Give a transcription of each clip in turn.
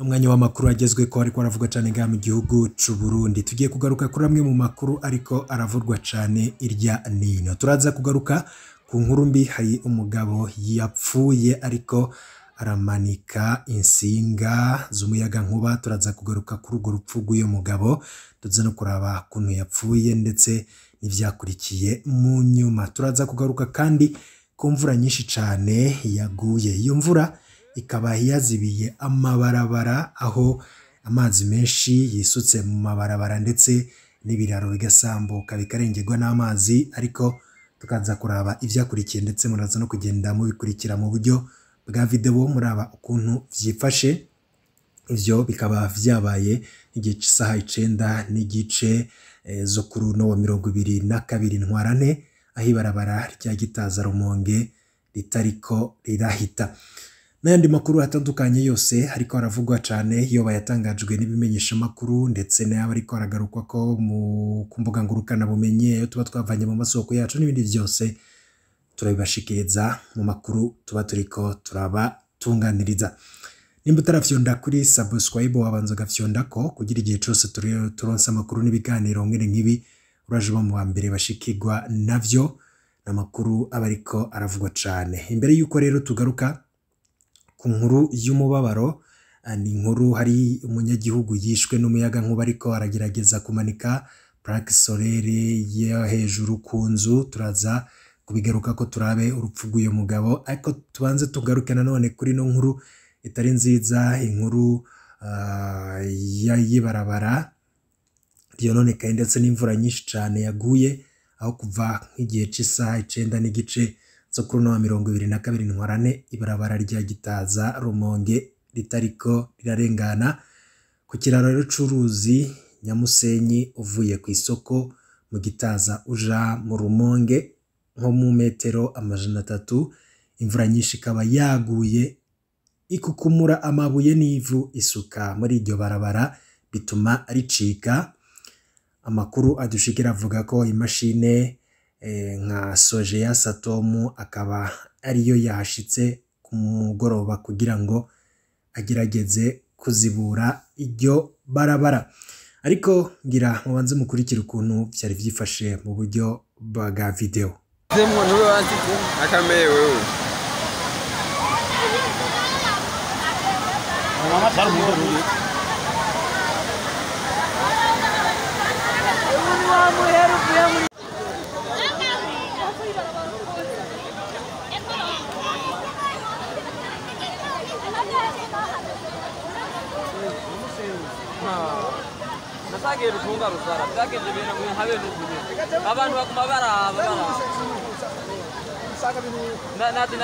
Umwanya w'amakuru agezwe ko ariko aravuga cyane nga mu gihugu c'u Burundi. Tugiye kugaruka kuri amwe mu makuru ariko aravurwa cyane irya nino. Turaza kugaruka ku nkuru mbi, hari umugabo yapfuye ariko aramanika insinga z'umuyaga nkuba. Turaza kugaruka kuri urwo rupfu rw'uyo mugabo, tuze no kuraba kuntu yapfuye ndetse n'ivyakurikiye mu nyuma. Turaza kugaruka kandi ku mvura nyinshi cyane yaguye. Iyo mvura ikaba yazibiye amabarabara, aho amazi menshi yisutse mu mabarabara ndetse n'ibiraro bigasambuka bikarengerwa n'amazi, ariko tukaza kuraba ivyakurikiye ndetse muraza no kugenda mubikurikira mu buryo bwa video muraba ukuntu vyifashe. Ivyo bikaba vyabaye igihe cy'isaha 9 n'igice zo kuri no wa 22 ntwarante, aho ibarabara rya Gitaza Rumonge ritariko rirahita. N'ayandi makuru atandukanye yose ariko aravugwa cyane yo bayatangajwe n'ibimenyesha makuru ndetse n'aba ariko aragarukwa ko mu kumbuga ngurukana bumenye tuba twavanye mu masoko yacu n'ibindi byose turabibashikiriza mu makuru tuba turiko turabatunganiriza. Nimba utarafyonda kuri subscribe wabanza gafyonda ko kugira igihe cyose turonsa amakuru n'ibiganiro ngene nkibi uraje mu wa mbere bashikirwa navyo n'amakuru aba ariko aravugwa cyane. Imbere yuko rero tugaruka ku nkuru y'umubabaro, ni inkuru hari umunyagihugu yishwe n'umuyaga nkuba ariko aragerageza kumanika plaque solaire ya hejuru ku nzu. Turaza kubigaruka ko turabe urupfu rw'uyo mugabo, ariko tubanze tugaruke nanone kuri no nkuru itari nziza, inkuru yibarabara ryononekaye ndetse n'imvura nyinshi cyane yaguye, aho kuva nk'igihe cy'isaha 9 n'igice zo kuri no 22 ntwarante ibarabara rya Gitaza Rumonge ritariko rirarengana ku kiraro c'uruzi Nyamusenyi uvuye ku isoko mu Gitaza uja mu Rumonge nko mu metero 300. Imvura nyinshi ikaba yaguye ikukumura amabuye n'ivu isuka muri iryo barabara bituma ricika. Amakuru adushikira avuga ko imashine nka Sojeya Satomu akaba ariyo yahashitse ku mugoroba kugira ngo agerageze kuzibura iryo barabara, ariko ngira mubanze mukurikira ukuntu byari vyifashe mu buryo bwa video. Nasagera utunga rusara byagenze ibintu mu habe n'ubuye abantu bakuma baraba saka bintu nati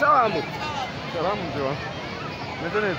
Salamu. Salamu mzee. Mzee.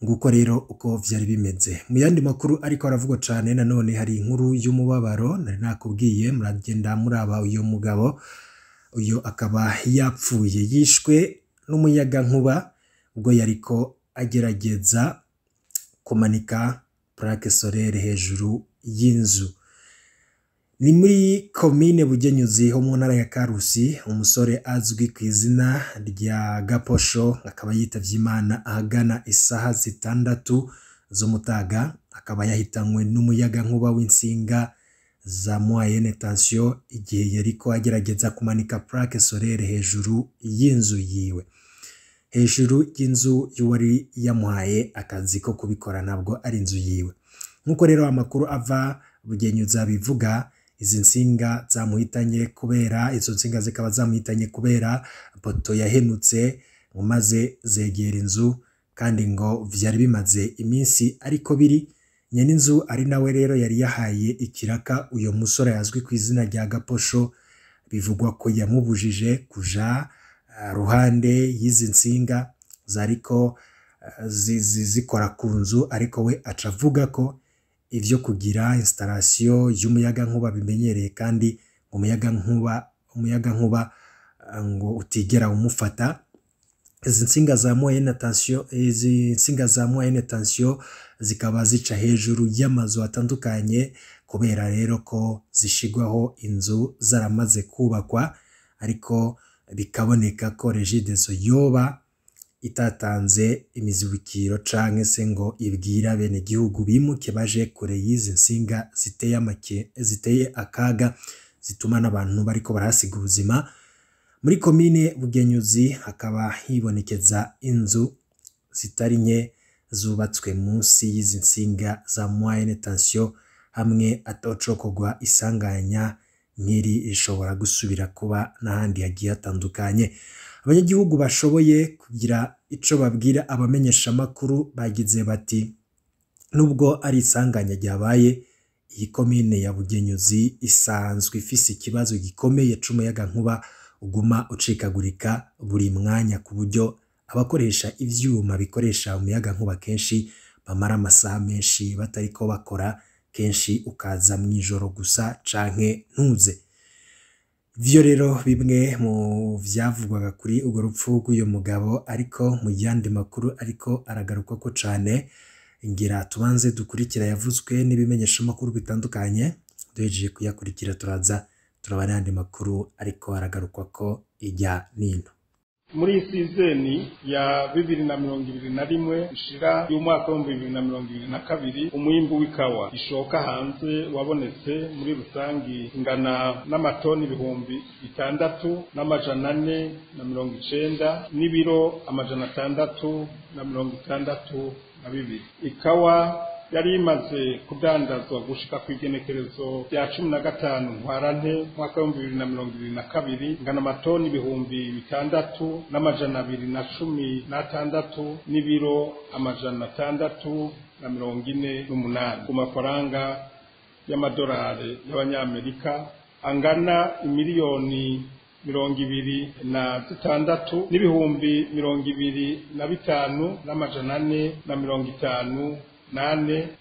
Nguko rero uko vyari bimeze. Mu yandi makuru ariko aravugwa cyane nanone hari inkuru y'umubabaro nari nakubwiye, muragenda muraba uyo mugabo. Uyo akaba yapfuye yishwe n'umuyaga nkuba ubwo yariko agerageza kumanika plaque solaire hejuru y'inzu. Ni muri komine Bugenyuzi ho mu ntara ya Karusi, umusore azwi ku izina rya Gaposho akaba yitavye Imana ahagana isaha 6 z'umutaga, akaba yahitanywe n'umuyaga nkuba w'insinga za moyenne tension igihe yariko agerageza kumanika plaque solaire hejuru y'inzu yiwe. Hejuru y'inzu y'uwari yamuhaye akazi ko kubikora, ntabwo ari inzu yiwe. Nkuko rero amakuru ava Bugenyuza bivuga, izi nsinga zamuhitanye kubera izo nsinga zikaba zamuhitanye kubera poto yahenutse maze zegera inzu, kandi ngo vyari bimaze iminsi ariko biri. Nyene inzu ari nawe rero yari yahaye ikiraka uyo musore yazwi ku izina rya Gaposho, bivugwa ko yamubujije kuja ruhande y'izi nsinga zariko zikora ku nzu, ariko we aca avuga ko ivyo kugira installation y'umuyaga nkuba bimenyereye, kandi umuyaga nkuba ngo utigera umufata. Izi nsinga za moyenne tension zikaba zica hejuru y'amazu atandukanye, kubera rero ko zishigwaho inzu zaramaze kubakwa, ariko bikaboneka ko Regideso yoba itatanze imizibukiro canke se ngo ibwira bene gihugu bimuke baje kure y'izi nsinga ziteye akaga, zituma n'abantu bariko barahasiga ubuzima. Muri komine Bugenyuzi hakaba hibonekeza inzu zitari nke zubatswe munsi y'izi nsinga za moyenne tension, hamwe atocokogwa isanganya nk'iri rishobora gusubira kuba n'ahandi hagiye hatandukanye. Abanyagihugu bashoboye kugira ico babwira abamenyesha makuru bagize bati, nubwo ari isanganya ryabaye, iyi komine ya Bugenyuzi isanzwe ifise ikibazo gikomeye c'umuyaga nkuba uguma ucikagurika buri mwanya, ku buryo abakoresha ivyuma bikoresha umuyaga nkuba kenshi bamara amasaha menshi batariko bakora, kenshi ukaza mwijoro gusa canke ntuze. Vyo rero bimwe mu vyavugwaga kuri urwo rupfu rw'uyo mugabo, ariko mu yandi makuru ariko aragaruka ko cane, ngira tubanze dukurikira yavuzwe n'ibimenyesha makuru bitandukanye. Duhejeje kuyakurikira turaza turabana n'andi makuru ariko aragaruka ko ijya nino. Muri sizeni ya 2021 ishira y'umwaka wa 2022, umwimbu w'ikawa ishoka hanze wabonetse muri rusangi ingana n'amatoni 6,490 n'ibiro 662. Ikawa yari imaze kudandazwa gushika ku igenekerezo rya 15 Ntwarante mwaka wa 2022 ngana amatoni 6,216 n'ibiro 648 ku mafaranga y'amadolari y'abanyamerika angana imiliyoni 26 n'ibihumbi 25,458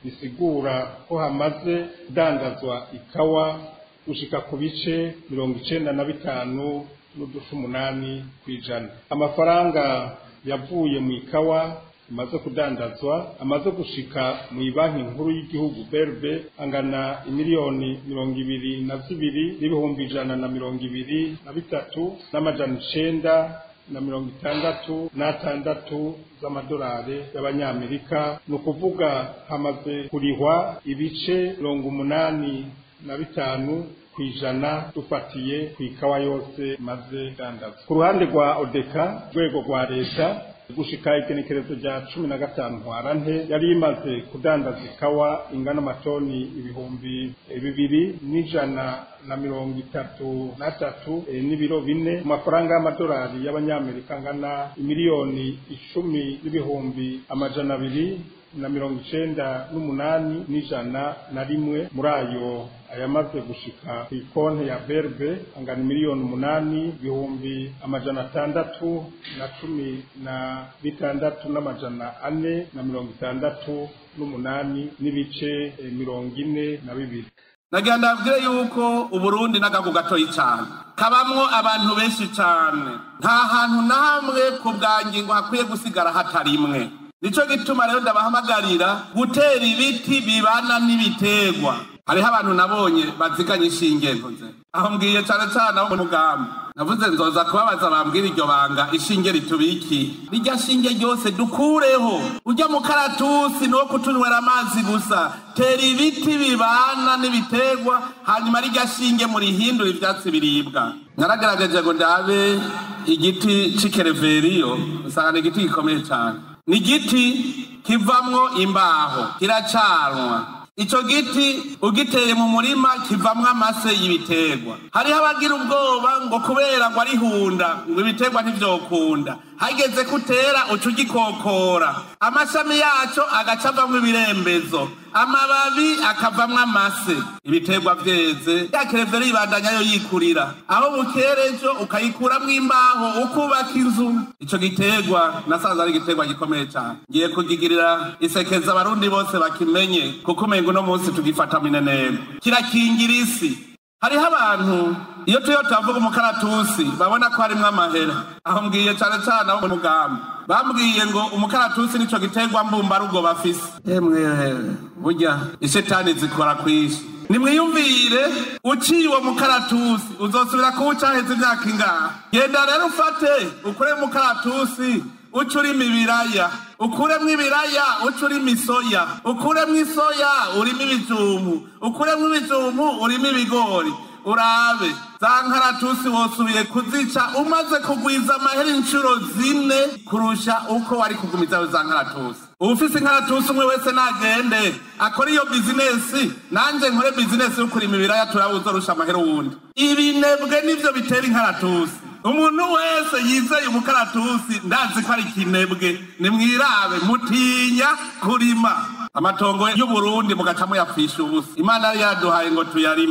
bisigura ko hamaze kudandazwa ikawa gushika ku bice 95.8 kw'ijana. Amafaranga yavuye mu ikawa imaze kudandazwa amaze gushika mu banki nkuru y'igihugu BRB angana imiliyoni 22 n'ibihumbi 123 n'amajana z'amadolari y'abanyamerika, no kuvuga hamaze kurihwa ibice 85 kw'ijana dufatiye ku ikawa yose maze dandazwa. Ku ruhande rwa Odeka, rwego rwa leta, gushika igenekerezo rya 15 Ntwarante yari imaze kudandaza ikawa ingana amatoni 2,133 n'ibiro 4 mu mafaranga y'amadolari y'abanyamerika angana imiliyoni 10,298,101. Muri ayo ayamaze gushika ku ikonte ya BRB angana miliyoni 8,616,468 n'ibice 42. Nagira ndabwire yuko Uburundi n'agahugu gatoyi cyane kabamwo abantu benshi cyane, nta hantu namwe ku bwangingo hakwiye gusigara hatarimwe. Nico gituma rero ndabahamagarira gutera ibiti bibana n'ibiterwa. hariho abantu nabonye baziganye ishinge ntuze aho mbwiye cyane cyane abo mu mugambi navuze nzoza kubabaza bambwira iryo banga ishinge ritubiki rijya shinge ryose dukureho ujya mu karatusi no kutunywera amazi gusa tera ibiti bibana n'ibiterwa hanyuma rijya shinge muri hindura ivyatsi biribwa naragaragaje ngo ndabe igiti c'ikereveriyo usanga igiti gikomeye cyane ni igiti kivamwo imbaho kiracanwa ico giti ugiteye mu murima kivamwo amase y'ibiterwa hariho abagira ubwoba ngo kubera ngo ari hunda ngo ibiterwa ntivyokunda hageze kutera uca ugikokora amashami yaco agacavamwo ibirembezo amababi akavamwo amase ibiterwa vyeze ya kereveri ibandanya yo yikurira aho bukerejo ukayikuramwo imbaho ukubaka inzu ico giterwa nasanze ari igiterwa gikomeye cyane ngiye kugigirira isekeza abarundi bose bakimenye kuko umengo no munsi tugifata mineneko kirakingira isi hariho abantu iyo tuyo tavuga umukaratusi babona ko harimwo amahera aho mbwiye cyane cyane abo mu mugambi bambwiye ngo umukaratusi nico giterwa mbumbarugo bafise emwe burya ishetani zikora kwishi nimwiyumvire uciye uwo mukaratusi uzosubira kuwucaheza imyaka ingaha genda rero ufate ukure mukaratusi ucurima ibiraya ukuremwo ibiraya ucurima isoya ukuremwo isoya urimo ibijumbu ukuremwo ibijumbu urimo ibigori urabe za nkaratusi wosubiye kuzica umaze kugwiza amahera inshuro 4 kurusha uko wari kugumiza za nkaratusi ufise inkaratusi umwe wese nagende akora iyo bizinesi nanje nkore bizinesi yo kurima ibiraya turabuzorusha amahera wundi ibinebwe nivyo bitera inkaratusi umuntu wese yizeye umukaratusi ndazi ko ari kinebwe nimwirabe mutinya kurima amatongo y'u Burundi mugaca muyapfisha ubusa Imana yari yaduhaye ngo tuyarime